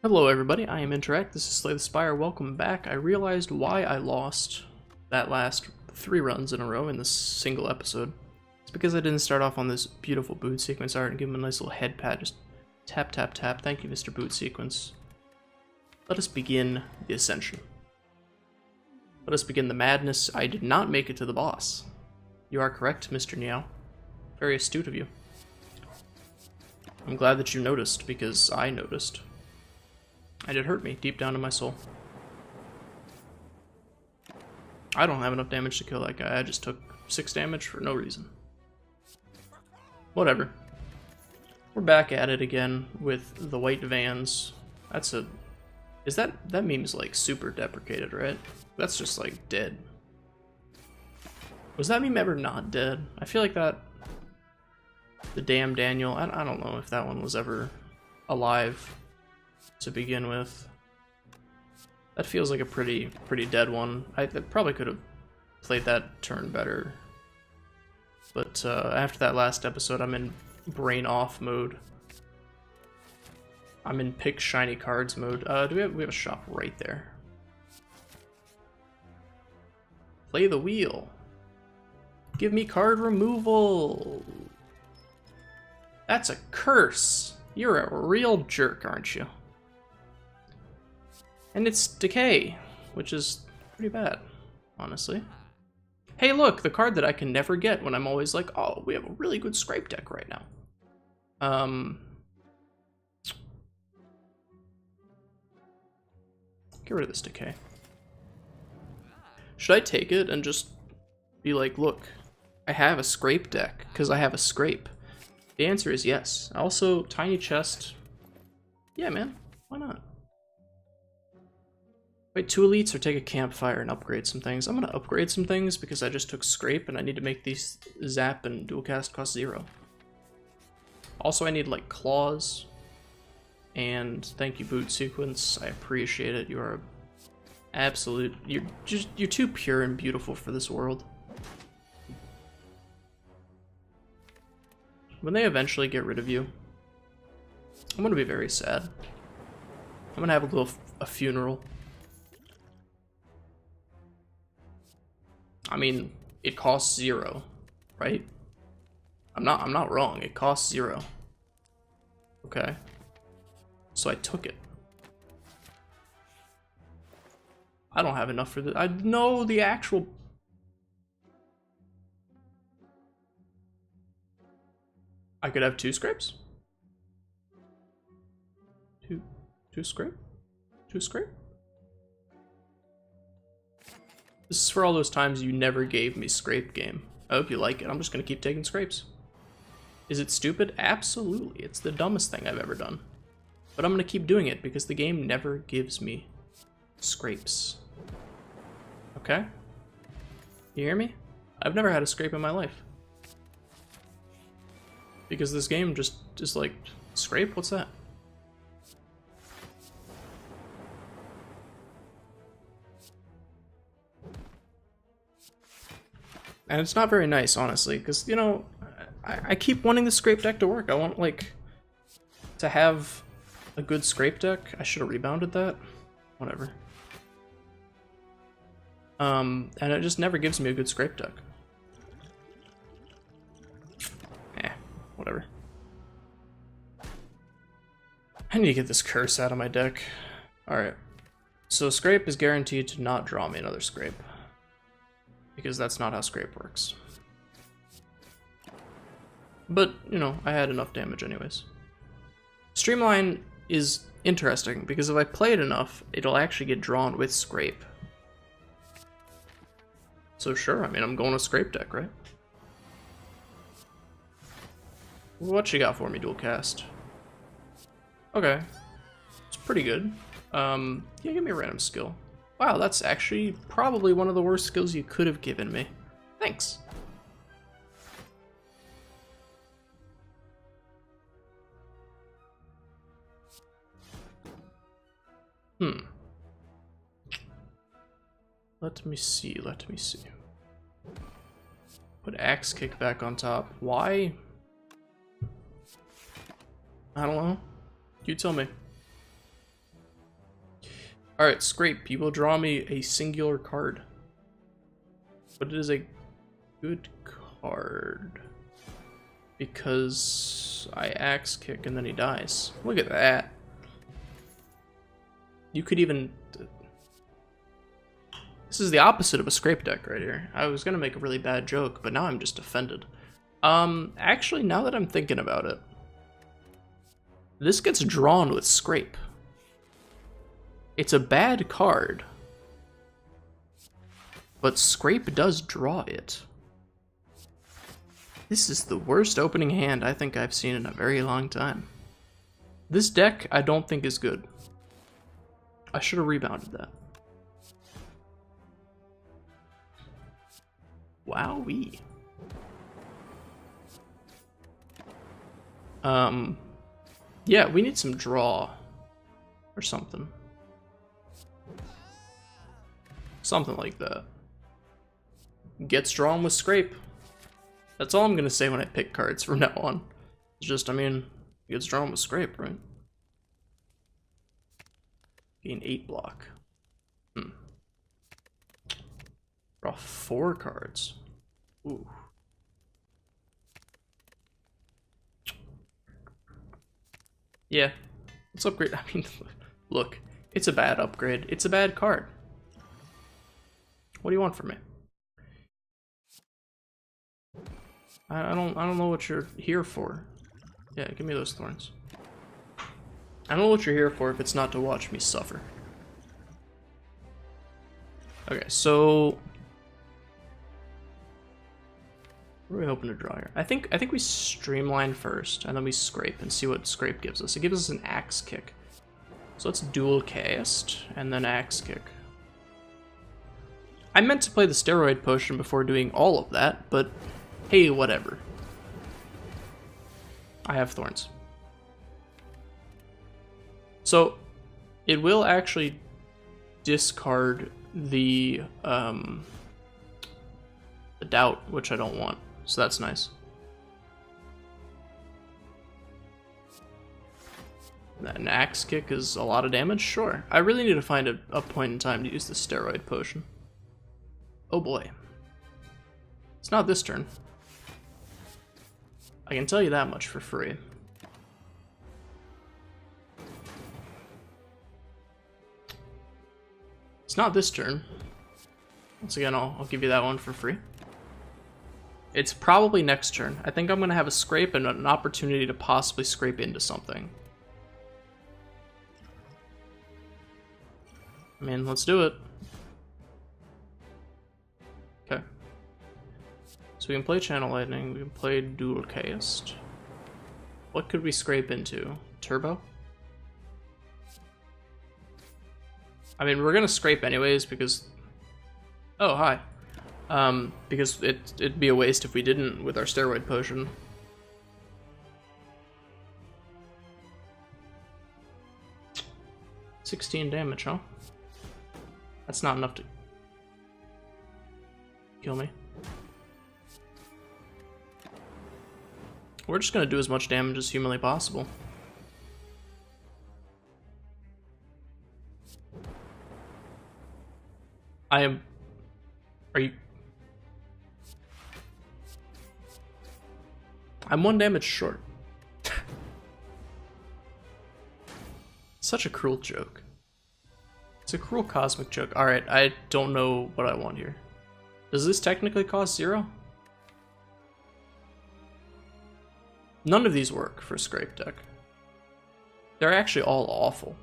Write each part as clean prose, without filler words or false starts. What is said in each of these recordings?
Hello everybody, I am int3r4ct, this is Slay the Spire, welcome back. I realized why I lost that last 3 runs in a row in this single episode. It's because I didn't start off on this beautiful boot sequence art and give him a nice little head pat, just tap tap tap. Thank you, Mr. Boot Sequence. Let us begin the ascension. Let us begin the madness. I did not make it to the boss. You are correct, Mr. Niao. Very astute of you. I'm glad that you noticed, because I noticed. And it hurt me deep down in my soul. I don't have enough damage to kill that guy. I just took 6 damage for no reason. Whatever. We're back at it again with the white vans. That's a... that meme's like super deprecated, right? That's just like dead. Was that meme ever not dead? I feel like that... The damn Daniel, I don't know if that one was ever alive to begin with. That feels like a pretty dead one. I probably could have played that turn better. But after that last episode, I'm in brain off mode. I'm in pick shiny cards mode. We have a shop right there. Play the wheel. Give me card removal. That's a curse. You're a real jerk, aren't you? And it's decay, which is pretty bad, honestly. Hey look, the card that I can never get when I'm always like, oh, we have a really good scrape deck right now. Get rid of this decay. Should I take it and just be like, look, I have a scrape deck, because I have a scrape? The answer is yes. Also, tiny chest. Yeah, man, why not? Wait, 2 elites or take a campfire and upgrade some things? I'm gonna upgrade some things because I just took scrape and I need to make these zap and dual cast cost 0. Also, I need like claws. And thank you, Boot Sequence. I appreciate it. You are absolute. You're too pure and beautiful for this world. When they eventually get rid of you, I'm gonna be very sad. I'm gonna have a funeral. I mean, it costs 0, right? I'm not wrong. It costs 0. Okay. So I took it. I don't have enough for this. I know the actual... I could have 2 scrapes. Two scrape? 2 scrape? This is for all those times you never gave me scrape game. I hope you like it. I'm just gonna keep taking scrapes. Is it stupid? Absolutely. It's the dumbest thing I've ever done. But I'm gonna keep doing it because the game never gives me scrapes. Okay? You hear me? I've never had a scrape in my life. Because this game just is like, scrape? What's that? And it's not very nice, honestly, because, you know, I keep wanting the scrape deck to work. I want, like, to have a good scrape deck. I should have rebounded that. Whatever. And it just never gives me a good scrape deck. Whatever. I need to get this curse out of my deck. Alright. So scrape is guaranteed to not draw me another scrape. Because that's not how scrape works. But, you know, I had enough damage anyways. Streamline is interesting, because if I play it enough, it'll actually get drawn with scrape. So sure, I mean, I'm going with scrape deck, right? What you got for me, dual cast? Okay. It's pretty good. Yeah, give me a random skill. Wow, that's actually probably one of the worst skills you could have given me. Thanks. Let me see. Put axe kick back on top. Why? I don't know. You tell me. Alright, scrape. You will draw me a singular card. But it is a good card. Because I axe kick and then he dies. Look at that. You could even... This is the opposite of a scrape deck right here. I was gonna make a really bad joke, but now I'm just offended. Actually, now that I'm thinking about it, this gets drawn with scrape. It's a bad card, but scrape does draw it. This is the worst opening hand I think I've seen in a very long time. This deck I don't think is good. I should have rebounded that. Wowee. Yeah, we need some draw or something. Something like that. Gets drawn with scrape. That's all I'm gonna say when I pick cards from now on. It's just, I mean, gets drawn with scrape, right? Gain 8 block. Draw 4 cards. Ooh. Yeah, let's upgrade. I mean, look, it's a bad upgrade. It's a bad card. What do you want from me? I don't know what you're here for. Yeah, give me those thorns. I don't know what you're here for if it's not to watch me suffer. Okay, so what are we hoping to draw here? I think we streamline first, and then we scrape and see what scrape gives us. It gives us an axe kick. So let's dual cast, and then axe kick. I meant to play the steroid potion before doing all of that, but hey, whatever. I have thorns. So it will actually discard the doubt, which I don't want. So that's nice. An axe kick is a lot of damage? Sure. I really need to find a point in time to use the steroid potion. Oh boy. It's not this turn. I can tell you that much for free. It's not this turn. Once again, I'll give you that one for free. It's probably next turn. I think I'm going to have a scrape and an opportunity to possibly scrape into something. I mean, let's do it. Okay. So we can play Channel Lightning, we can play Dual Cast. What could we scrape into? Turbo? I mean, we're going to scrape anyways because... Oh, hi. Because it'd be a waste if we didn't with our steroid potion. $16 damage, huh? That's not enough to kill me. We're just gonna do as much damage as humanly possible. Are you... I'm 1 damage short. Such a cruel joke. It's a cruel cosmic joke. Alright, I don't know what I want here. Does this technically cost 0? None of these work for scrape deck. They're actually all awful.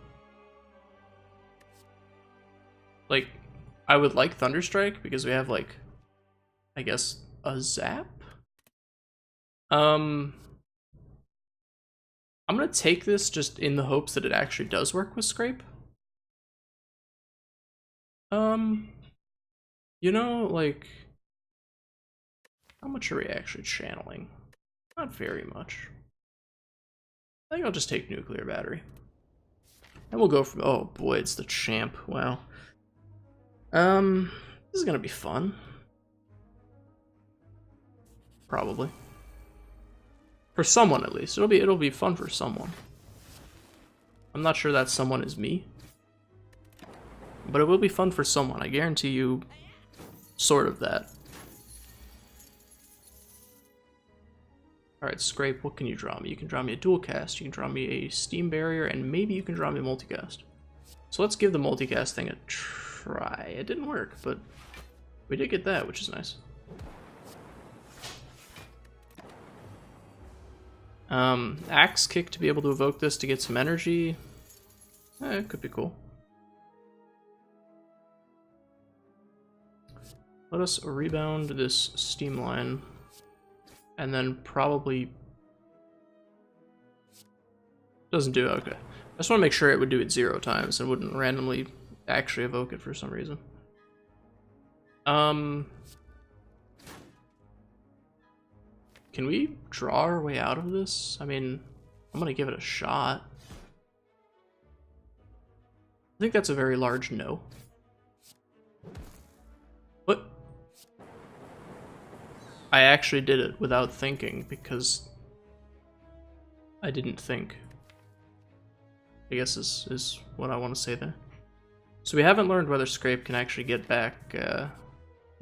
Like, I would like Thunderstrike because we have, like, I guess, a zap? I'm gonna take this just in the hopes that it actually does work with scrape. You know, like, how much are we actually channeling? Not very much. I think I'll just take Nuclear Battery. And we'll go from, oh boy, it's the champ, wow. This is gonna be fun. Probably. For someone at least. It'll be fun for someone. I'm not sure that someone is me. But it will be fun for someone, I guarantee you sort of that. Alright, Scrape, what can you draw me? You can draw me a dual cast, you can draw me a steam barrier, and maybe you can draw me a multicast. So let's give the multicast thing a try. It didn't work, but we did get that, which is nice. Axe Kick to be able to evoke this to get some energy. It could be cool. Let us rebound this steam line. And then probably... Doesn't do it, okay. I just want to make sure it would do it 0 times and wouldn't randomly actually evoke it for some reason. Can we draw our way out of this? I mean, I'm gonna give it a shot. I think that's a very large no. What? I actually did it without thinking because I didn't think. I guess is what I want to say there. So we haven't learned whether Scrape can actually get back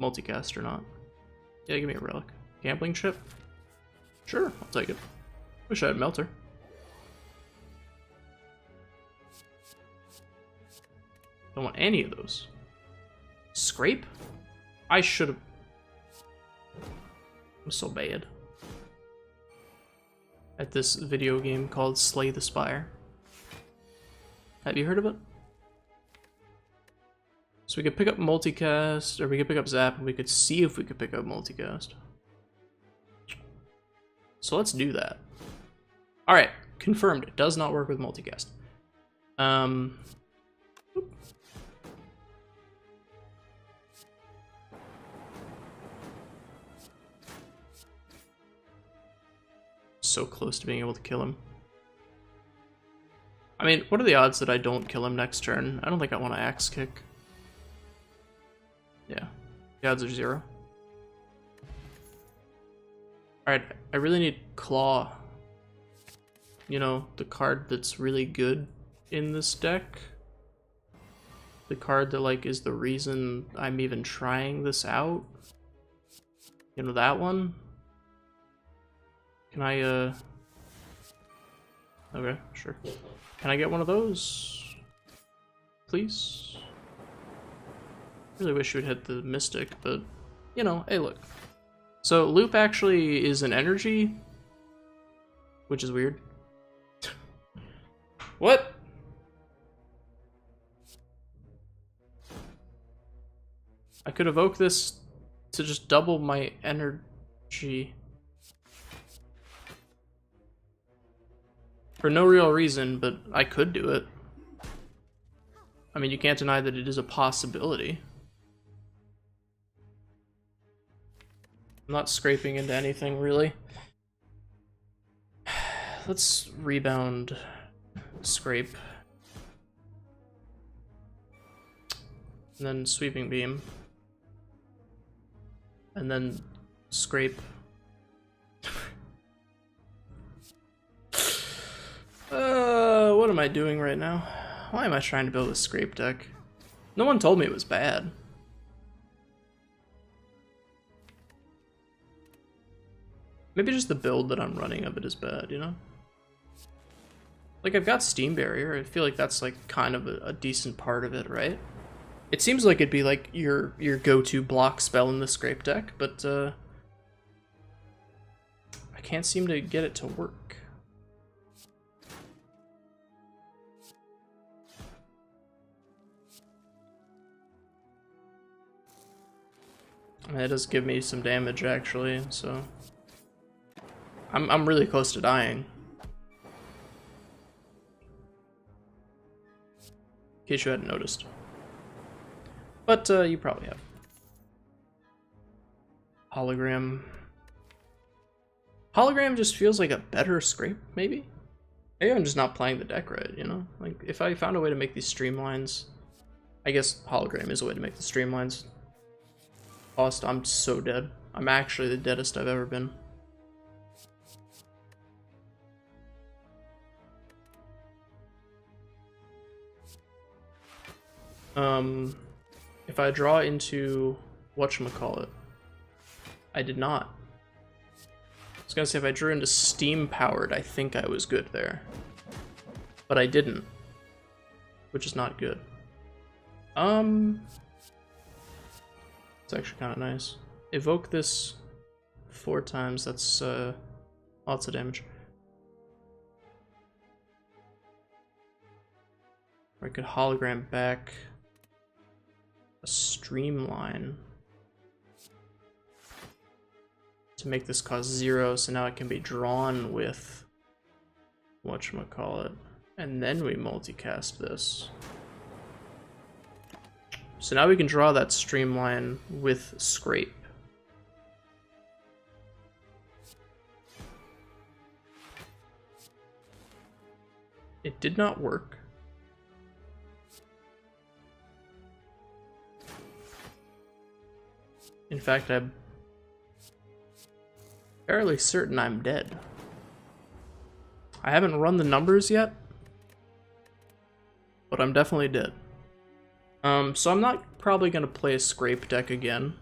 multicast or not. Yeah, give me a relic. Gambling chip? Sure, I'll take it. Wish I had Melter. Don't want any of those. Scrape? I should have... I'm so bad at this video game called Slay the Spire. Have you heard of it? So we could pick up multicast, or we could pick up Zap, and we could see if we could pick up multicast. So let's do that. Alright, confirmed. It does not work with multicast. So close to being able to kill him. I mean, what are the odds that I don't kill him next turn? I don't think I want to Axe Kick. Yeah, the odds are 0. Alright, I really need Claw. You know, the card that's really good in this deck. The card that, like, is the reason I'm even trying this out. You know, that one? Can I, Okay, sure. Can I get one of those? Please? Really wish you would hit the Mystic, but, you know, hey, look. So, Loop actually is an energy, which is weird. What? I could evoke this to just double my energy. For no real reason, but I could do it. I mean, you can't deny that it is a possibility. I'm not scraping into anything, really. Let's rebound Scrape. And then Sweeping Beam. And then Scrape. What am I doing right now? Why am I trying to build a Scrape deck? No one told me it was bad. Maybe just the build that I'm running of it is bad, you know? Like, I've got Steam Barrier. I feel like that's, like, kind of a decent part of it, right? It seems like it'd be, like, your go-to block spell in the Scrape deck, but, I can't seem to get it to work. It does give me some damage, actually, so... I'm really close to dying. In case you hadn't noticed. But, you probably have. Hologram. Hologram just feels like a better Scrape, maybe? Maybe I'm just not playing the deck right, you know? Like, if I found a way to make these streamlines... I guess Hologram is a way to make the streamlines. Lost, I'm so dead. I'm actually the deadest I've ever been. If I draw into whatchamacallit, I did not. I was gonna say if I drew into steam powered, I think I was good there. But I didn't. Which is not good. It's actually kind of nice. Evoke this 4 times, that's lots of damage. Or I could hologram back a streamline to make this cost 0, so now it can be drawn with whatchamacallit. And then we multicast this. So now we can draw that streamline with scrape. It did not work. In fact, I'm fairly certain I'm dead. I haven't run the numbers yet, but I'm definitely dead. So I'm not probably going to play a scrape deck again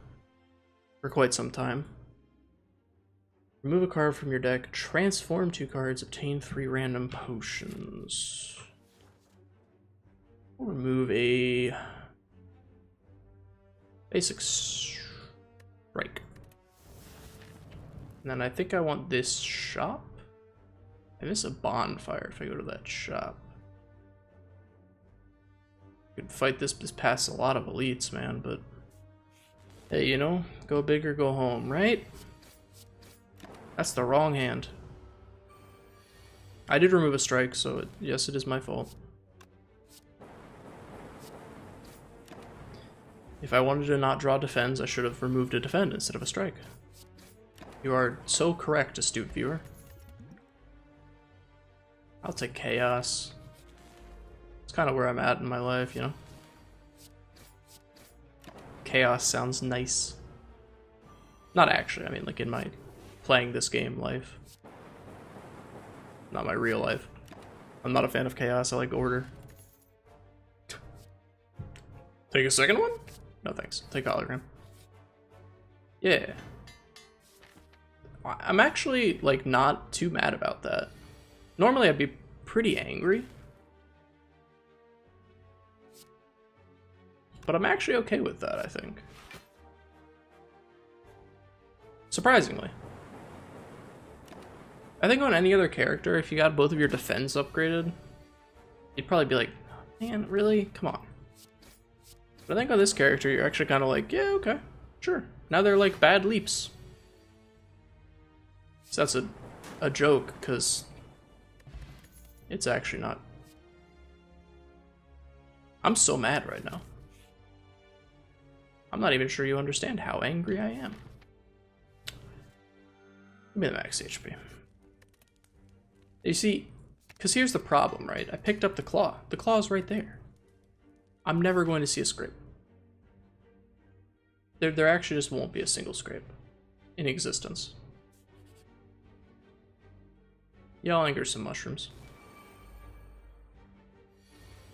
for quite some time. Remove a card from your deck, transform 2 cards, obtain 3 random potions. We'll remove a basic strike. And then I think I want this shop. I miss a bonfire if I go to that shop. Could fight this past a lot of elites, man, but hey, you know, go big or go home, right? That's the wrong hand. I did remove a strike, so yes, it is my fault. If I wanted to not draw defends, I should have removed a defend instead of a strike. You are so correct, astute viewer. I'll take chaos. It's kind of where I'm at in my life, you know? Chaos sounds nice. Not actually, I mean like in my playing this game life. Not my real life. I'm not a fan of chaos, I like order. Take a second one? No thanks, take hologram. Yeah. I'm actually like not too mad about that. Normally I'd be pretty angry. But I'm actually okay with that, I think. Surprisingly. I think on any other character, if you got both of your defense upgraded, you'd probably be like, man, really? Come on. But I think on this character, you're actually kind of like, yeah, okay, sure. Now they're like bad leaps. So that's a joke, because it's actually not. I'm so mad right now. I'm not even sure you understand how angry I am. Give me the max HP. You see, because here's the problem, right? I picked up the claw. The claw's right there. I'm never going to see a scrape. There actually just won't be a single scrape in existence. Yeah, I'll anger some mushrooms.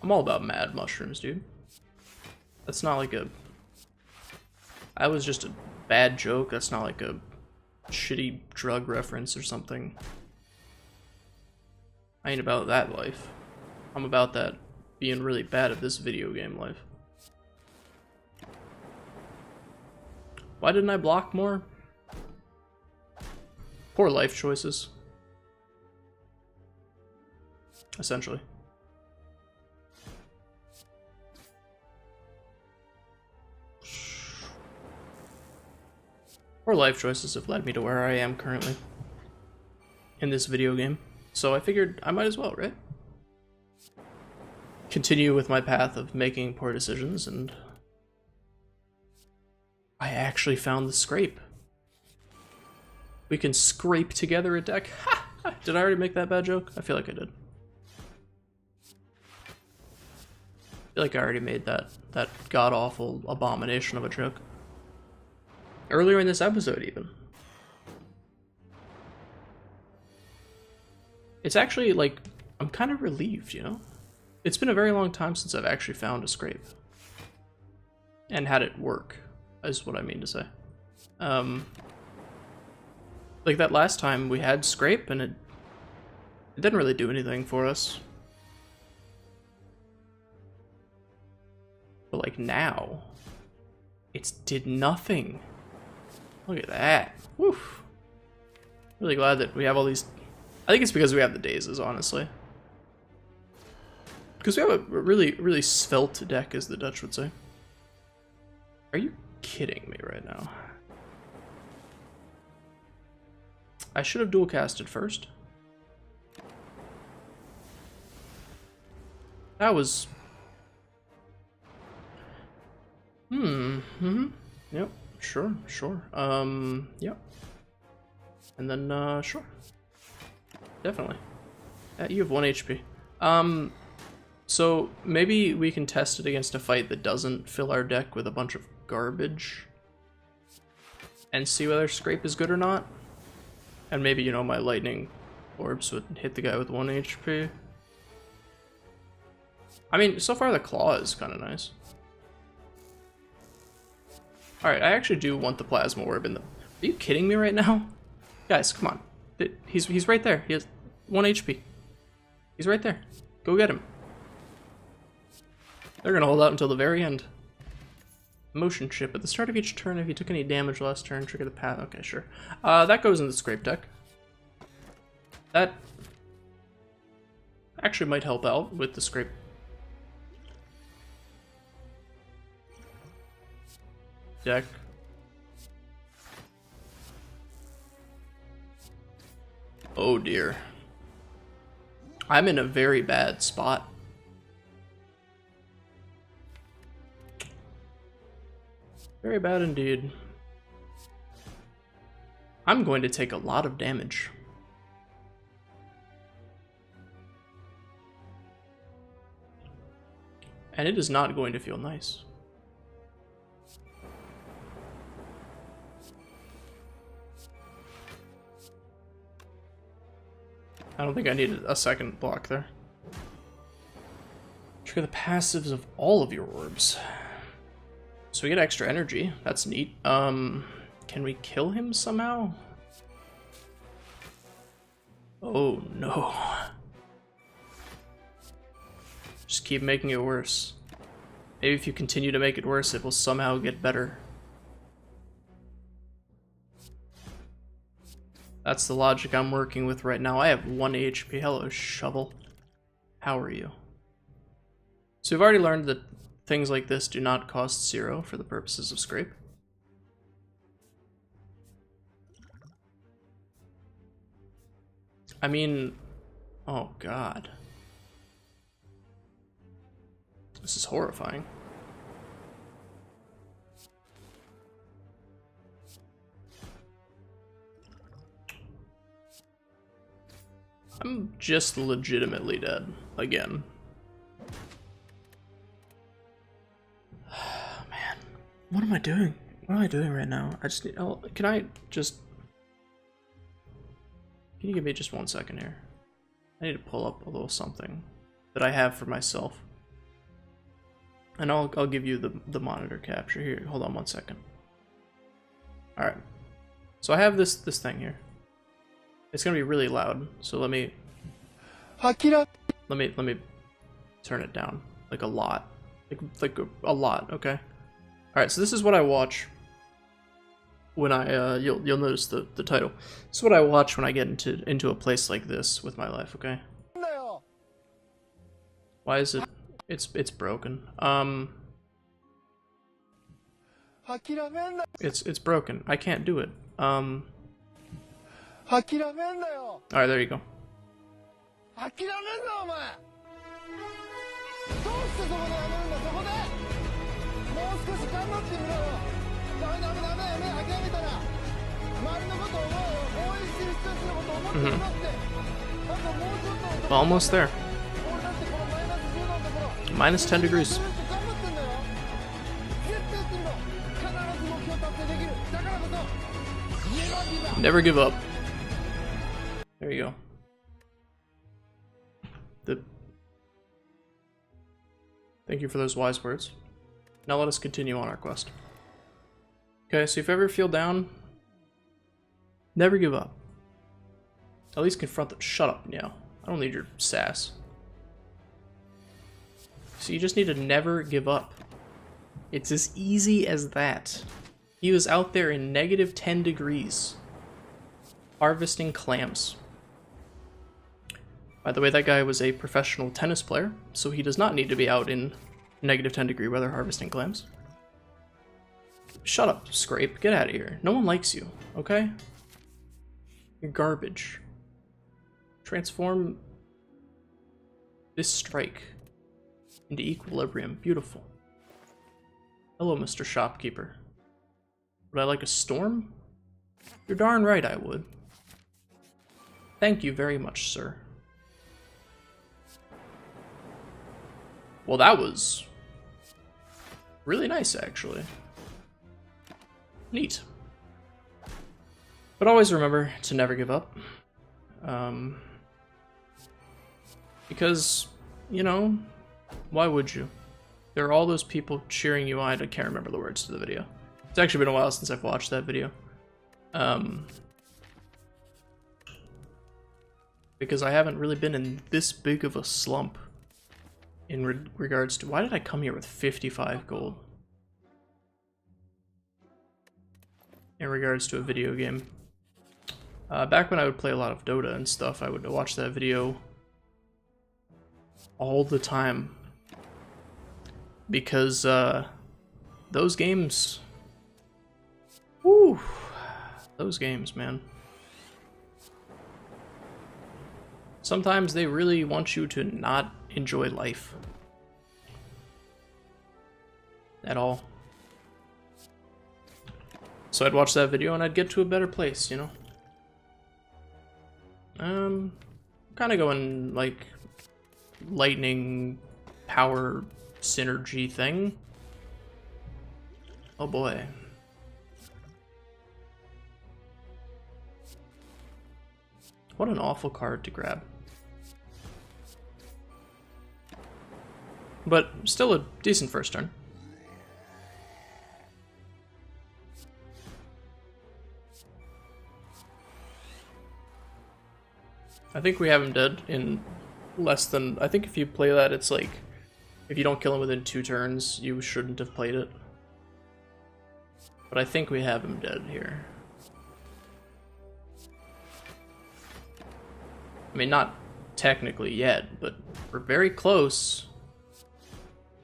I'm all about mad mushrooms, dude. That's not like a... That was just a bad joke. That's not like a shitty drug reference or something. I ain't about that life. I'm about that being really bad at this video game life. Why didn't I block more? Poor life choices. Essentially. Poor life choices have led me to where I am currently in this video game. So I figured I might as well, right? Continue with my path of making poor decisions, and I actually found the scrape. We can scrape together a deck. Ha! Did I already make that bad joke? I feel like I did. I feel like I already made that god-awful abomination of a joke. Earlier in this episode, even. It's actually, like, I'm kind of relieved, you know? It's been a very long time since I've actually found a scrape. and had it work, is what I mean to say. Like that last time we had Scrape and it didn't really do anything for us. But like now, it's did nothing. Look at that. Woof. Really glad that we have all these. I think it's because we have the dazes, honestly. Because we have a really svelte deck, as the Dutch would say. Are you kidding me right now? I should have dual casted first. That was... Yep, sure. Yep. And then, sure. Definitely. You have 1 HP. So maybe we can test it against a fight that doesn't fill our deck with a bunch of garbage. And see whether Scrape is good or not. And maybe, you know, my lightning orbs would hit the guy with 1 HP. I mean, so far the claw is kind of nice. Alright, I actually do want the plasma orb in the... Are you kidding me right now? Guys, come on. He's right there. He has 1 HP. He's right there. Go get him. They're gonna hold out until the very end. Motion chip. At the start of each turn, if you took any damage last turn, trigger the path. Okay, sure. That goes in the Scrape deck. That actually might help out with the Scrape. Deck. Oh dear. I'm in a very bad spot. Very bad indeed. I'm going to take a lot of damage. And it is not going to feel nice. I don't think I needed a second block there. Trigger the passives of all of your orbs. So we get extra energy. That's neat. Can we kill him somehow? Oh no. Just keep making it worse. Maybe if you continue to make it worse, it will somehow get better. That's the logic I'm working with right now. I have 1 HP. Hello, Shovel. How are you? So we've already learned that things like this do not cost 0 for the purposes of Scrape. I mean, oh god. This is horrifying. I'm just legitimately dead again. Man, what am I doing? What am I doing right now? I just need, oh, can you give me just 1 second here? I need to pull up a little something that I have for myself. And I'll give you the monitor capture here. Hold on 1 second. Alright. So I have this thing here. It's gonna be really loud, so let me turn it down. Like a lot. Like a lot, okay? Alright, so this is what I watch when I you'll notice the title. This is what I watch when I get into a place like this with my life, okay? Why is it it's broken. It's broken. I can't do it. Alright, there you go. Almost there. Minus 10 degrees. Never give up. There you go. Thank you for those wise words. Now let us continue on our quest. Okay, so if you ever feel down, never give up. At least confront them. Shut up, Meow. I don't need your sass. So you just need to never give up. It's as easy as that. He was out there in negative 10 degrees, harvesting clams. By the way, that guy was a professional tennis player, so he does not need to be out in negative 10 degree weather harvesting clams. Shut up, Scrape. Get out of here. No one likes you, okay? You're garbage. Transform this strike into equilibrium. Beautiful. Hello, Mr. Shopkeeper. Would I like a storm? You're darn right I would. Thank you very much, sir. Well, that was really nice, actually. Neat. But always remember to never give up. Because, you know, why would you? There are all those people cheering you on. I can't remember the words to the video. It's actually been a while since I've watched that video. Because I haven't really been in this big of a slump in regards to... Why did I come here with 55 gold? In regards to a video game. Back when I would play a lot of Dota and stuff, I would watch that video all the time. Because those games... Woo! Those games, man. Sometimes they really want you to not enjoy life. At all. So I'd watch that video and I'd get to a better place, you know? Kind of going, like, lightning power synergy thing. Oh boy. What an awful card to grab. But still a decent first turn. I think we have him dead in less than... I think if you play that, it's like... If you don't kill him within 2 turns, you shouldn't have played it. But I think we have him dead here. I mean, not technically yet, but we're very close.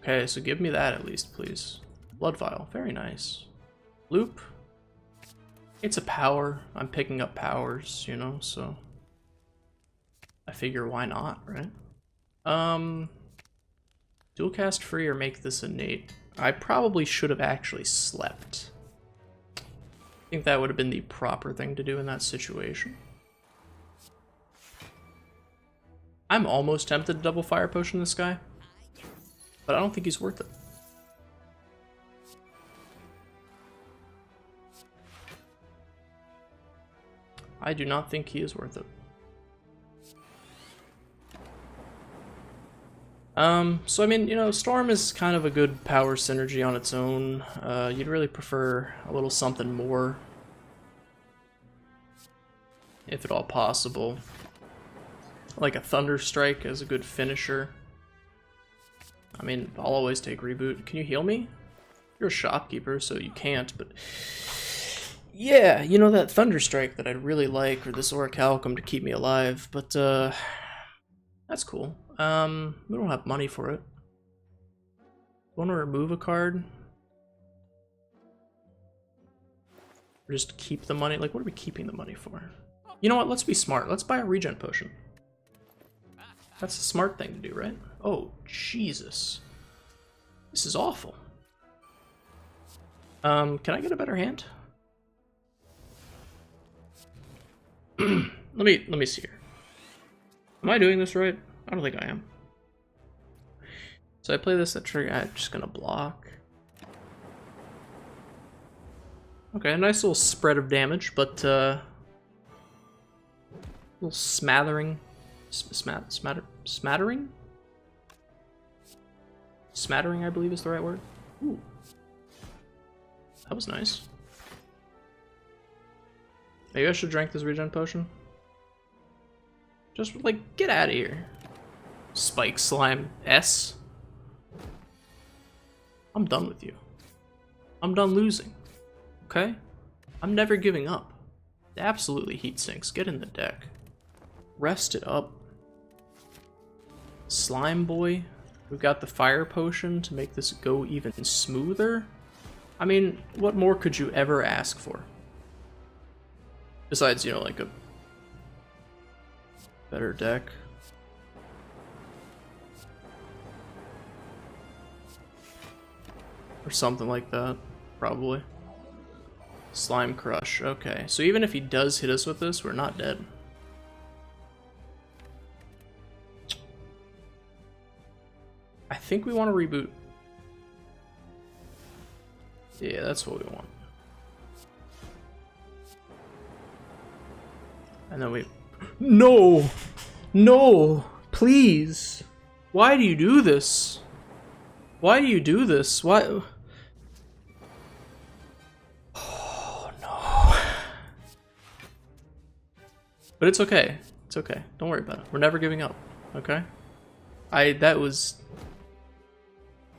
Okay, so give me that at least, please. Blood vial, very nice. Loop. It's a power. I'm picking up powers, you know, so... I figure why not, right? Dual cast free or make this innate. I probably should have actually slept. I think that would have been the proper thing to do in that situation. I'm almost tempted to double fire potion this guy, but I don't think he's worth it. I do not think he is worth it. So I mean, you know, Storm is kind of a good power synergy on its own. You'd really prefer a little something more, if at all possible. Like a Thunder Strike as a good finisher. I mean, I'll always take Reboot. Can you heal me? You're a shopkeeper, so you can't, but... Yeah, you know, that Thunder Strike that I'd really like, or this Orichalcum to keep me alive, but, that's cool. We don't have money for it. Want to remove a card? Or just keep the money? Like, what are we keeping the money for? You know what? Let's be smart. Let's buy a regen potion. That's a smart thing to do, right? Oh, Jesus. This is awful. Can I get a better hand? Let me see here. Am I doing this right? I don't think I am. So I play this at trigger. I'm just gonna block. Okay, a nice little spread of damage, but a little smattering. Smattering? Smattering, I believe is the right word. Ooh. That was nice. Maybe I should drink this regen potion. Just, like, get out of here. Spike Slime S. I'm done with you. I'm done losing. Okay? I'm never giving up. It absolutely heat sinks. Get in the deck. Rest it up. Slime Boy. We've got the fire potion to make this go even smoother. I mean, what more could you ever ask for? Besides, you know, like a better deck. Or something like that, probably. Slime Crush, okay. So even if he does hit us with this, we're not dead. I think we want to reboot. Yeah, that's what we want. And then we... No! No! Please! Why do you do this? Why do you do this? Why... Oh, no. But it's okay. It's okay. Don't worry about it. We're never giving up. Okay? That was...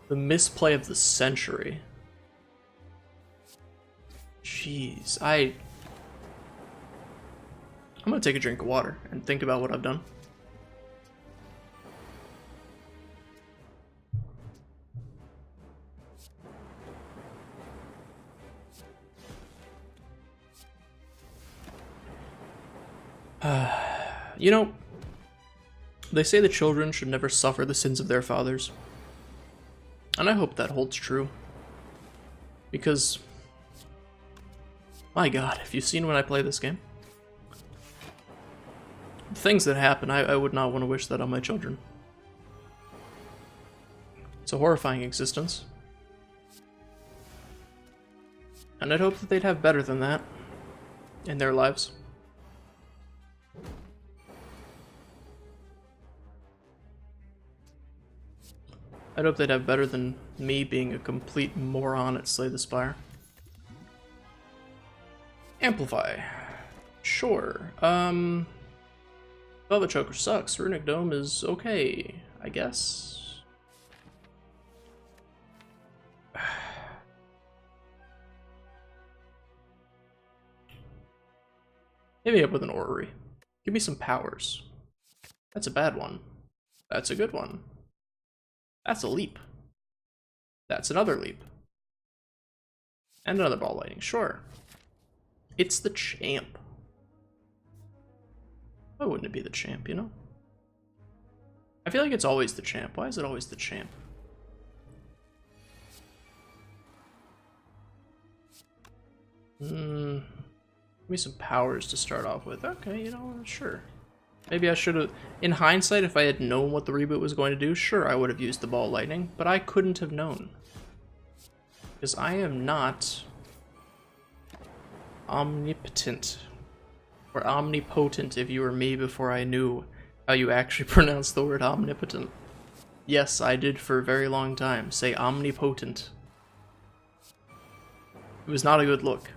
the misplay of the century. Jeez, I'm gonna take a drink of water and think about what I've done. You know, they say the children should never suffer the sins of their fathers. And I hope that holds true. Because, my god, have you seen when I play this game? The things that happen, I would not want to wish that on my children. It's a horrifying existence. And I'd hope that they'd have better than that in their lives. I'd hope they'd have better than me being a complete moron at Slay the Spire. Amplify. Sure. Velvet Choker sucks. Runic Dome is okay, I guess. Hit me up with an orrery. Give me some powers. That's a bad one. That's a good one. That's a leap. That's another leap. And another ball lightning, sure. It's the champ. Why wouldn't it be the champ, you know? I feel like it's always the champ. Why is it always the champ? Give me some powers to start off with. Okay, you know, sure. Maybe I should have... In hindsight, if I had known what the reboot was going to do, sure, I would have used the ball lightning, but I couldn't have known. Because I am not... omnipotent. Or omnipotent if you were me before I knew how you actually pronounce the word omnipotent. Yes, I did for a very long time. Say omnipotent. It was not a good look.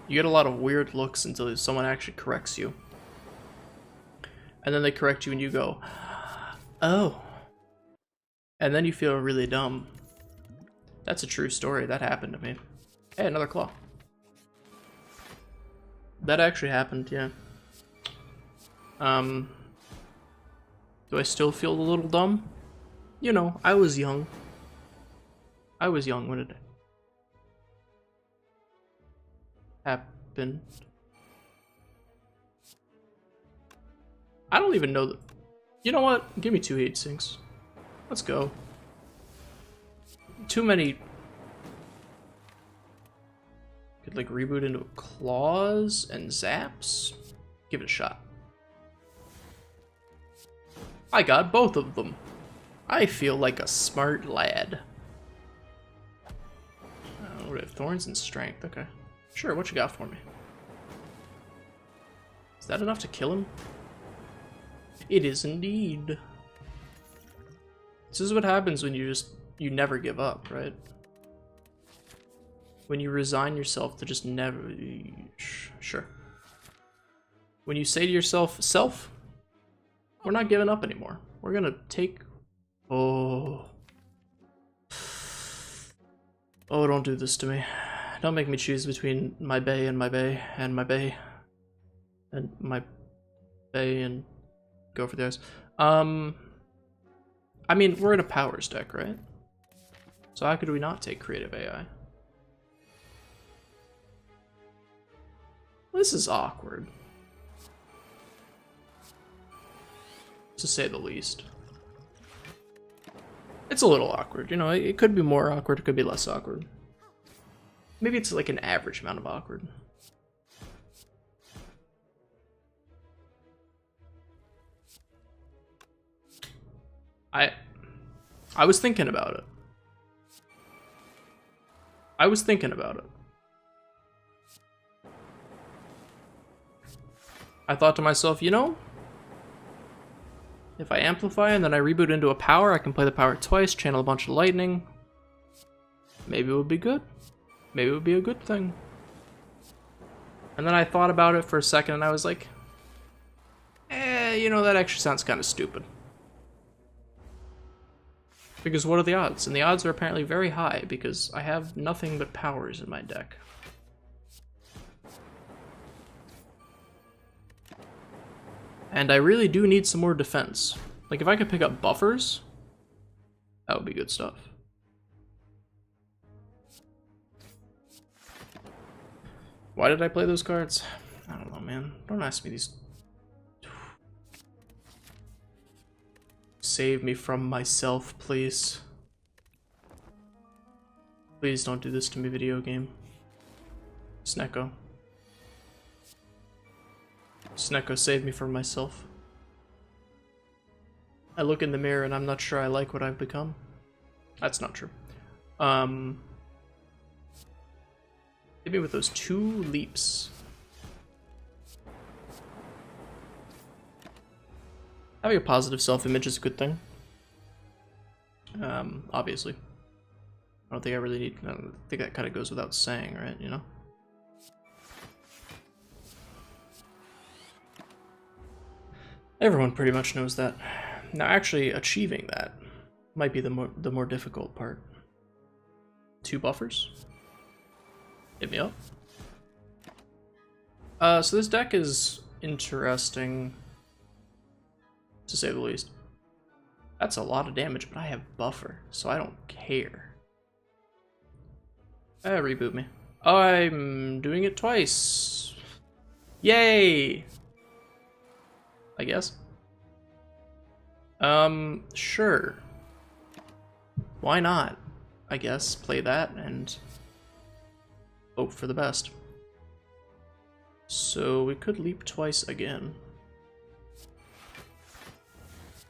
You get a lot of weird looks until someone actually corrects you. And then they correct you and you go, oh. And then you feel really dumb. That's a true story. That happened to me. Hey, another claw. That actually happened, yeah. Do I still feel a little dumb? You know, I was young. I was young when it happened. I don't even know that. You know what? Give me 2 heat sinks. Let's go. Too many. Could like reboot into claws and zaps. Give it a shot. I got both of them. I feel like a smart lad. Oh, we have thorns and strength. Okay. Sure, what you got for me? Is that enough to kill him? It is indeed. This is what happens when you just you never give up, right? When you resign yourself to just never... Sure. When you say to yourself, self, we're not giving up anymore. We're gonna take... Oh, don't do this to me. Don't make me choose between my bay and my bay and my bay and my bay and go for those. I mean, we're in a powers deck, right? So how could we not take creative AI? This is awkward, to say the least. It's a little awkward, you know, it could be more awkward, it could be less awkward. Maybe it's like an average amount of awkward. I was thinking about it. I thought to myself, you know, if I amplify and then I reboot into a power, I can play the power twice, channel a bunch of lightning. Maybe it would be good. Maybe it would be a good thing. And then I thought about it for a second and I was like, you know, that actually sounds kind of stupid. Because what are the odds? And the odds are apparently very high because I have nothing but powers in my deck. And I really do need some more defense. Like, if I could pick up buffers, that would be good stuff. Why did I play those cards? I don't know, man. Don't ask me these. Save me from myself, please. Please don't do this to me, video game. Snecko. Snecko, save me from myself. I look in the mirror and I'm not sure I like what I've become. That's not true. Hit me with those 2 leaps. Having a positive self-image is a good thing. Obviously. I don't think I really need... I think that kind of goes without saying, right? You know? Everyone pretty much knows that. Now, actually achieving that might be the more difficult part. 2 buffers. Hit me up. So this deck is interesting, to say the least. That's a lot of damage, but I have buffer, so I don't care. Reboot me. I'm doing it twice. Yay! I guess. Sure. Why not? I guess play that and hope for the best. So we could leap twice again.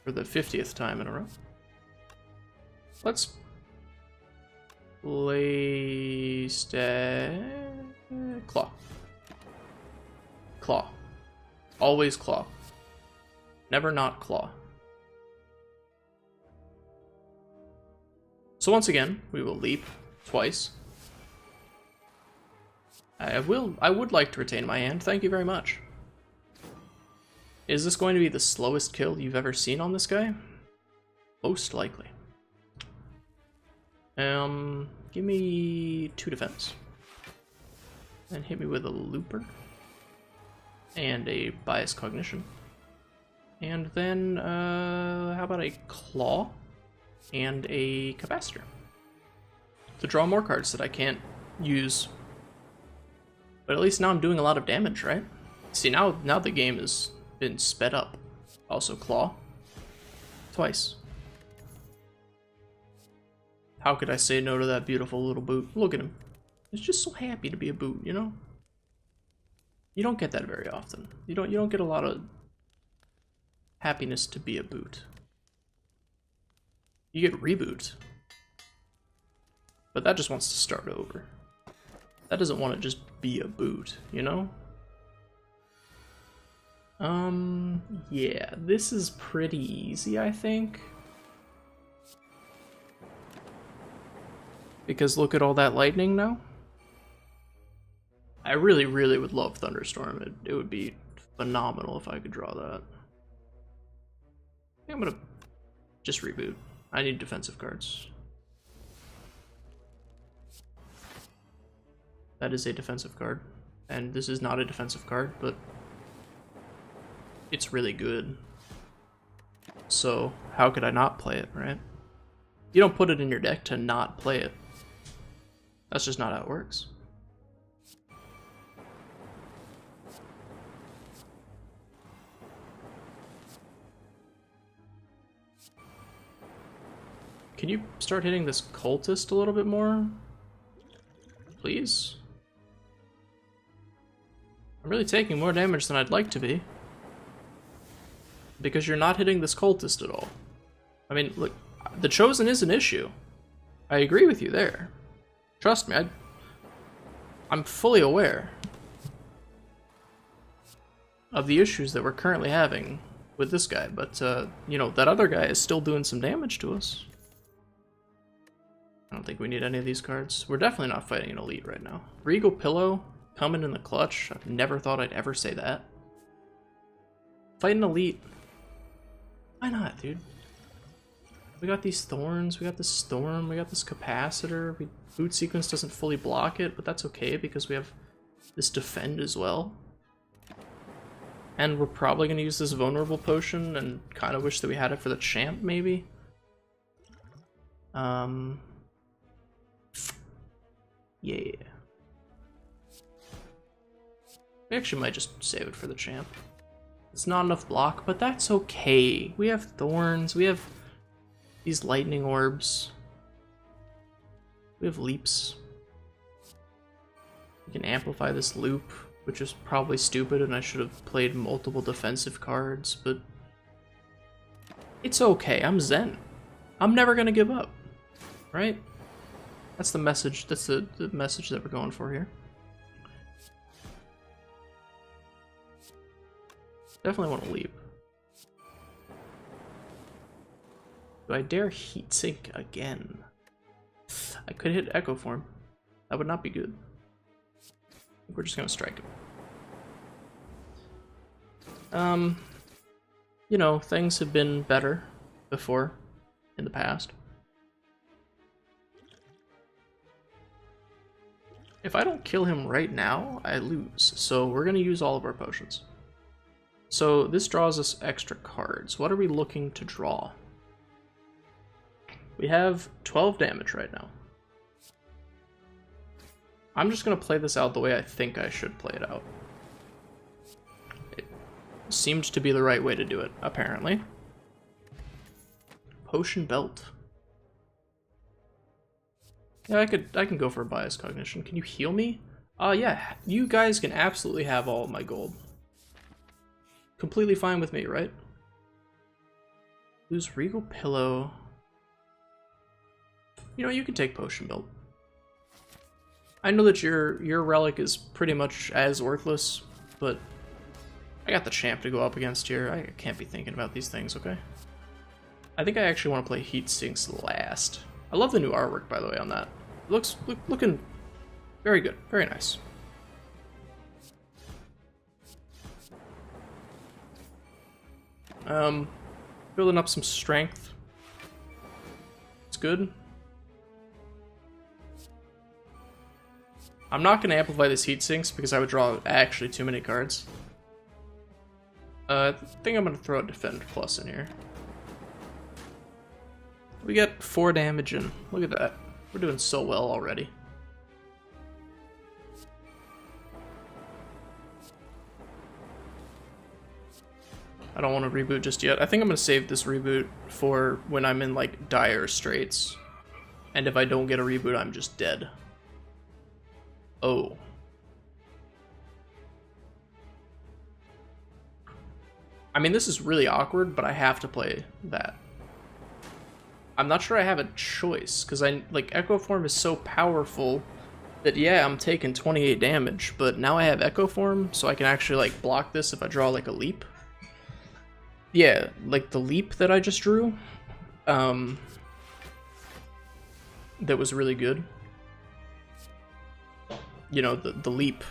For the 50th time in a row. Let's play Claw. Claw. Always Claw. Never not Claw. So once again, we will leap twice. I would like to retain my hand, thank you very much. Is this going to be the slowest kill you've ever seen on this guy? Most likely. Give me 2 defense. And hit me with a looper. And a bias cognition. And then, how about a claw? And a capacitor. To draw more cards that I can't use. But at least now I'm doing a lot of damage, right? See, now the game has been sped up. Also claw. Twice. How could I say no to that beautiful little boot? Look at him. He's just so happy to be a boot, you know? You don't get that very often. You don't get a lot of happiness to be a boot. You get reboot. But that just wants to start over. That doesn't want to just be a boot, you know? Yeah, this is pretty easy, I think. Because look at all that lightning now. I really, really would love Thunderstorm. It would be phenomenal if I could draw that. I think I'm gonna just reboot. I need defensive cards. That is a defensive card. And this is not a defensive card, but it's really good. So how could I not play it, right? You don't put it in your deck to not play it. That's just not how it works. Can you start hitting this cultist a little bit more? Please? I'm really taking more damage than I'd like to be. Because you're not hitting this cultist at all. I mean, look, the Chosen is an issue. I agree with you there. Trust me, I'm fully aware of the issues that we're currently having with this guy, but, you know, that other guy is still doing some damage to us. I don't think we need any of these cards. We're definitely not fighting an elite right now. Regal Pillow coming in the clutch. I've never thought I'd ever say that. Fight an elite. Why not, dude? We got these thorns, we got this storm, we got this capacitor. Boot sequence doesn't fully block it, but that's okay because we have this defend as well. And we're probably going to use this vulnerable potion and kind of wish that we had it for the champ, maybe. Yeah. We actually might just save it for the champ. It's not enough block, but that's okay. We have thorns, we have these lightning orbs. We have leaps. We can amplify this loop, which is probably stupid and I should have played multiple defensive cards, but it's okay. I'm zen. I'm never gonna give up, right? That's the message. That's the message that we're going for here. Definitely want to leap. Do I dare heat sink again? I could hit Echo Form. That would not be good. We're just gonna strike him. You know, things have been better before in the past. If I don't kill him right now, I lose. So we're gonna use all of our potions. So this draws us extra cards. What are we looking to draw? We have 12 damage right now. I'm just gonna play this out the way I think I should play it out. It seemed to be the right way to do it, apparently. Potion Belt. Yeah, I can go for a Bias Cognition. Can you heal me? Yeah, you guys can absolutely have all of my gold. Completely fine with me, right? Lose Regal Pillow. You know, you can take Potion Belt. I know that your relic is pretty much as worthless, but I got the champ to go up against here. I can't be thinking about these things, okay? I think I actually want to play Heat Sinks last. I love the new artwork, by the way, on that. It looks looking very good, very nice. Building up some strength. It's good. I'm not going to amplify this heat sinks because I would draw actually too many cards. I think I'm going to throw a Defend Plus in here. We get 4 damage in. Look at that. We're doing so well already. I don't want to reboot just yet. I think I'm going to save this reboot for when I'm in like dire straits. And if I don't get a reboot, I'm just dead. Oh. I mean, this is really awkward, but I have to play that. I'm not sure I have a choice, because Echo Form is so powerful that, yeah, I'm taking 28 damage, but now I have Echo Form, so I can actually, like, block this if I draw, like, a leap. Yeah, like, the leap that I just drew, that was really good. You know, the leap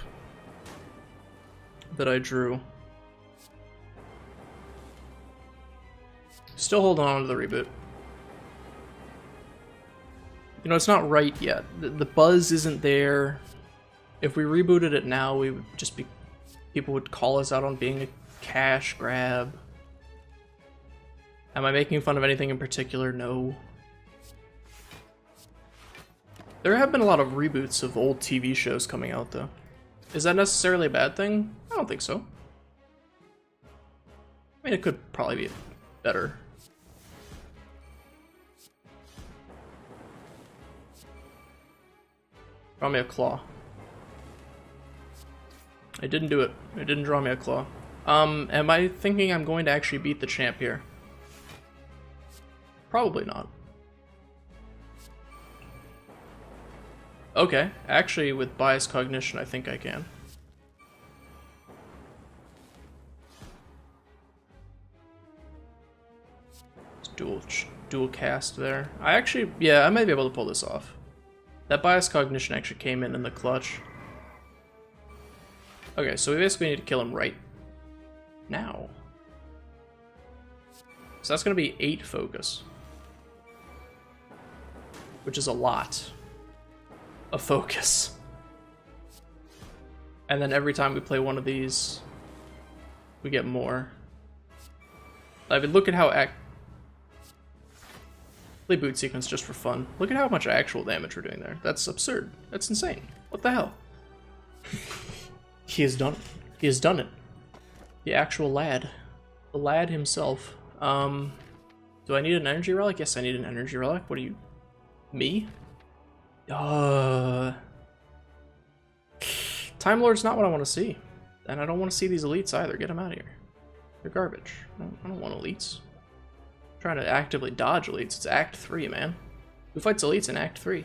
that I drew. Still holding on to the reboot. You know, it's not right yet. The buzz isn't there. If we rebooted it now, we would just be... people would call us out on being a cash grab. Am I making fun of anything in particular? No. There have been a lot of reboots of old TV shows coming out, though. Is that necessarily a bad thing? I don't think so. I mean, it could probably be better. Draw me a claw. I didn't do it. It didn't draw me a claw. Am I thinking I'm going to actually beat the champ here? Probably not. Okay, actually with bias cognition I think I can. Dual cast there. Yeah, I might be able to pull this off. That bias cognition actually came in the clutch. Okay, so we basically need to kill him right now. So that's gonna be 8 focus. Which is a lot of focus. And then every time we play one of these, we get more. I mean, look at how play boot sequence just for fun. Look at how much actual damage we're doing there. That's absurd. That's insane. What the hell? He has done it. He has done it. The actual lad. The lad himself. Do I need an energy relic? Yes, I need an energy relic. What are you? Me? Time Lord's not what I want to see. And I don't want to see these elites either. Get them out of here. They're garbage. I don't want elites. I'm trying to actively dodge elites. It's Act 3, man. Who fights elites in Act 3?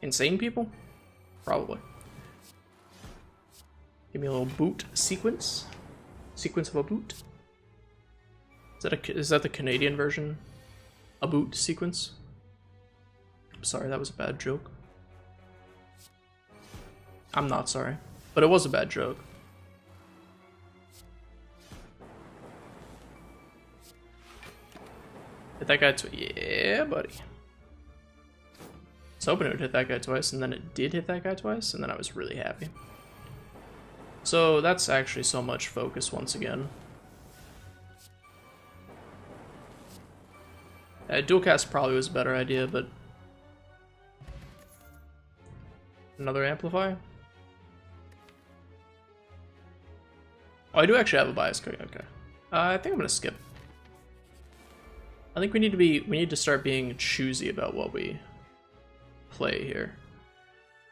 Insane people? Probably. Give me a little boot sequence. Sequence of a boot. Is that the Canadian version? A boot sequence? I'm sorry, that was a bad joke. I'm not sorry, but it was a bad joke. Hit that guy yeah, buddy. I was hoping it would hit that guy twice, and then it did hit that guy twice, and then I was really happy. So that's actually so much focus once again. Dual cast probably was a better idea, but another amplify? Oh, I do actually have a bias code. Okay. I think I'm gonna skip. I think we need to start being choosy about what we play here.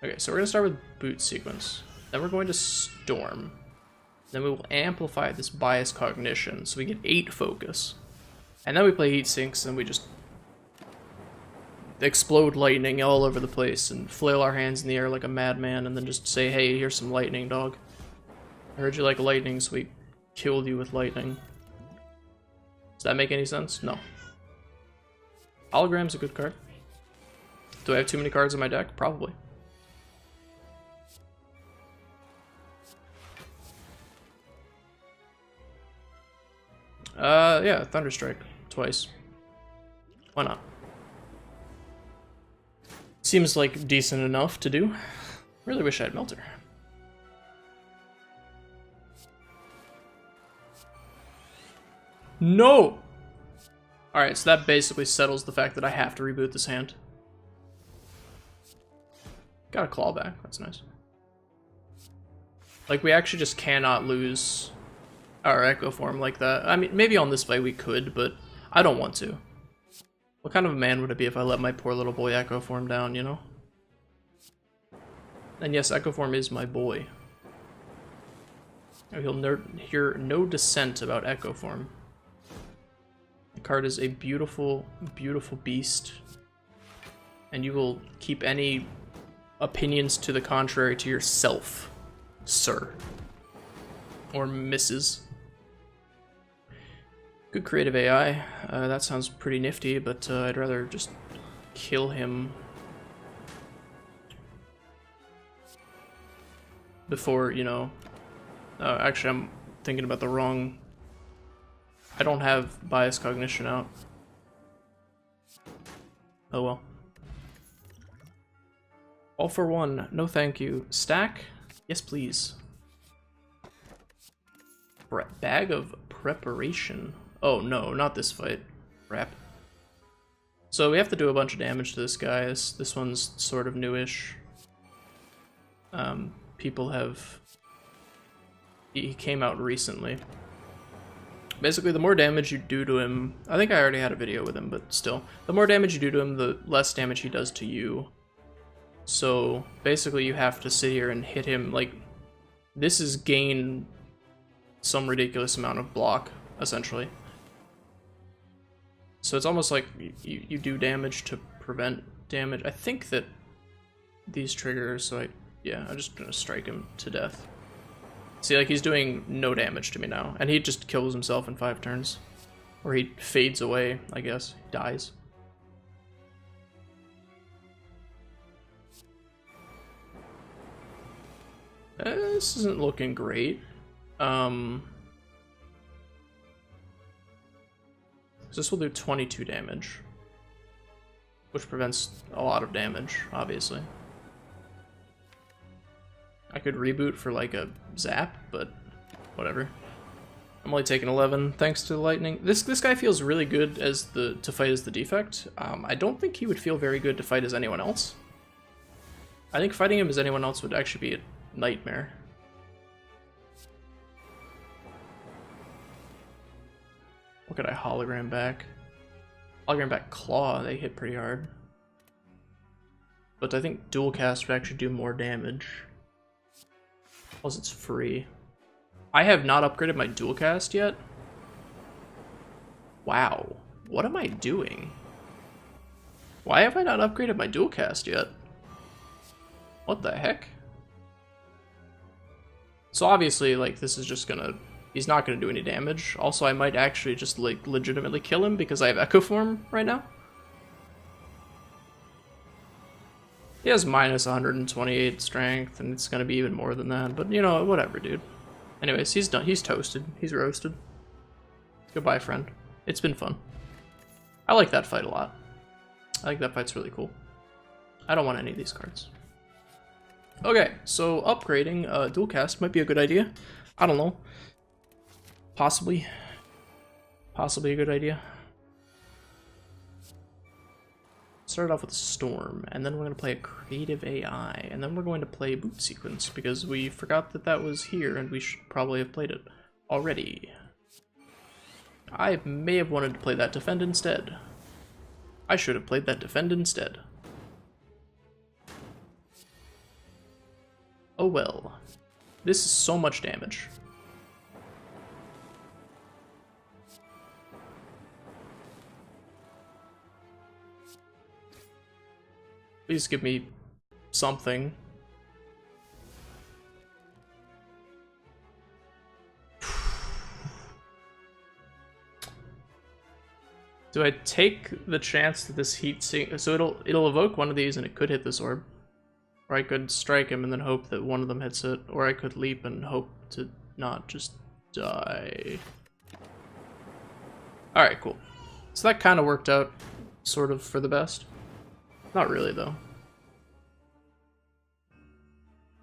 Okay, so we're gonna start with boot sequence. Then we're going to storm. Then we will amplify this bias cognition, so we get 8 focus. And then we play heat sinks and we just explode lightning all over the place and flail our hands in the air like a madman and then just say, hey, here's some lightning, dog. I heard you like lightning, so we killed you with lightning. Does that make any sense? No. Hologram's a good card. Do I have too many cards in my deck? Probably. Yeah, Thunderstrike. Twice. Why not? Seems like decent enough to do. Really wish I had Melter. No! Alright, so that basically settles the fact that I have to reboot this hand. Got a claw back, that's nice. Like, we actually just cannot lose our Echo form like that. I mean, maybe on this play we could, but I don't want to. What kind of a man would it be if I let my poor little boy Echo form down, you know? And yes, Echo form is my boy. He'll hear no dissent about Echo form. The card is a beautiful, beautiful beast. And you will keep any opinions to the contrary to yourself, sir. Or Mrs. Good creative AI. That sounds pretty nifty, but I'd rather just kill him before, you know... actually, I'm thinking about the wrong... I don't have bias cognition out. Oh well. All for one, no thank you. Stack? Yes please. Bag of preparation. Oh no, not this fight. Crap. So we have to do a bunch of damage to this guy. This one's sort of newish. People have... He came out recently. Basically, the more damage you do to him... I think I already had a video with him, but still. The more damage you do to him, the less damage he does to you. So, basically, you have to sit here and hit him, like... This is gain some ridiculous amount of block, essentially. So it's almost like you do damage to prevent damage. I think that these triggers, so I'm just gonna strike him to death. See, like, he's doing no damage to me now, and he just kills himself in 5 turns. Or he fades away, I guess. He dies. This isn't looking great. This will do 22 damage, which prevents a lot of damage, obviously. I could reboot for like a zap, but whatever. I'm only taking 11 thanks to the lightning. This guy feels really good as to fight as the Defect. I don't think he would feel very good to fight as anyone else. I think fighting him as anyone else would actually be a nightmare. What could I hologram back? Hologram back Claw, they hit pretty hard. But I think dual cast would actually do more damage. Plus it's free. I have not upgraded my dual cast yet. Wow, what am I doing? Why have I not upgraded my dual cast yet? What the heck? So obviously, like, this is just gonna... He's not gonna do any damage. Also, I might actually just, like, legitimately kill him because I have Echo Form right now. He has minus 128 strength, and it's gonna be even more than that. But, you know, whatever, dude. Anyways, he's done. He's toasted. He's roasted. Goodbye, friend. It's been fun. I like that fight a lot. I think that fight's really cool. I don't want any of these cards. Okay, so upgrading dual cast might be a good idea. I don't know. Possibly a good idea. Start off with a Storm, and then we're going to play a Creative AI, and then we're going to play Boot Sequence, because we forgot that that was here, and we should probably have played it already. I may have wanted to play that Defend instead. I should have played that Defend instead. Oh well. This is so much damage. Please give me something. Do I take the chance that this heat sink... So it'll evoke one of these and it could hit this orb. Or I could strike him and then hope that one of them hits it. Or I could leap and hope to not just die. Alright, cool. So that kind of worked out sort of for the best. Not really, though.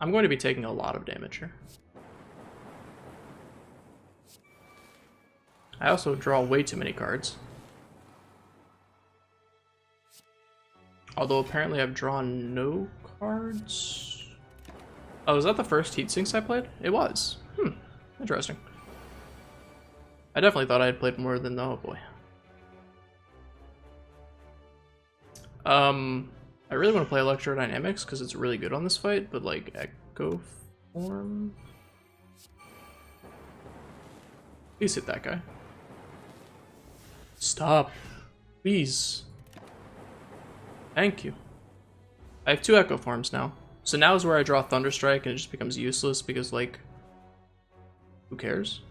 I'm going to be taking a lot of damage here. I also draw way too many cards. Although apparently I've drawn no cards. Oh, was that the first heat sinks I played? It was. Interesting. I definitely thought I had played more than... Oh boy. I really want to play Electrodynamics because it's really good on this fight, but like Echo Form. Please hit that guy. Stop. Please. Thank you. I have 2 Echo Forms now. So now is where I draw Thunderstrike and it just becomes useless because, like, who cares?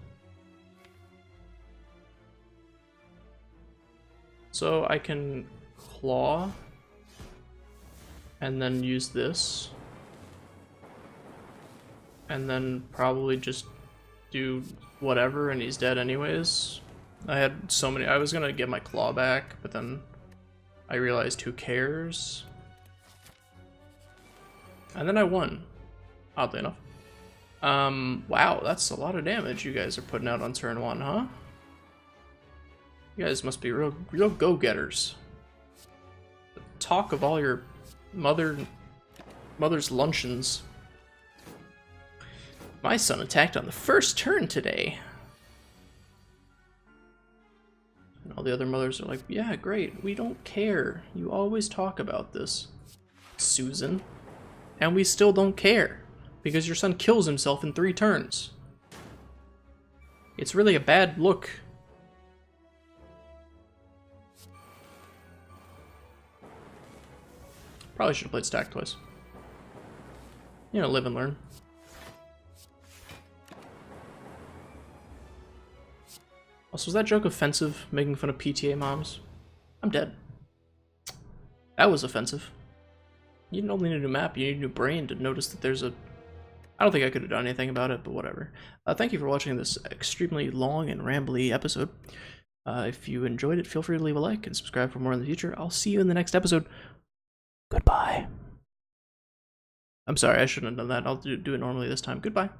So I can Claw and then use this, and then probably just do whatever, and he's dead anyways. I had so many. I was gonna get my claw back, but then I realized who cares, and then I won, oddly enough. Wow, that's a lot of damage you guys are putting out on turn 1, huh? You guys must be real go-getters. The talk of all your mother's luncheons. My son attacked on the first turn today. And all the other mothers are like, yeah, great, we don't care. You always talk about this, Susan. And we still don't care, because your son kills himself in 3 turns. It's really a bad look. Probably should have played stack twice. You know, live and learn. Also, was that joke offensive, making fun of PTA moms? I'm dead. That was offensive. You don't need a new map, you need a new brain to notice that there's a... I don't think I could have done anything about it, but whatever. Thank you for watching this extremely long and rambly episode. If you enjoyed it, feel free to leave a like and subscribe for more in the future. I'll see you in the next episode. Goodbye. I'm sorry, I shouldn't have done that. I'll do it normally this time. Goodbye.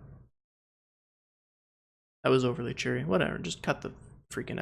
That was overly cheery. Whatever, just cut the freaking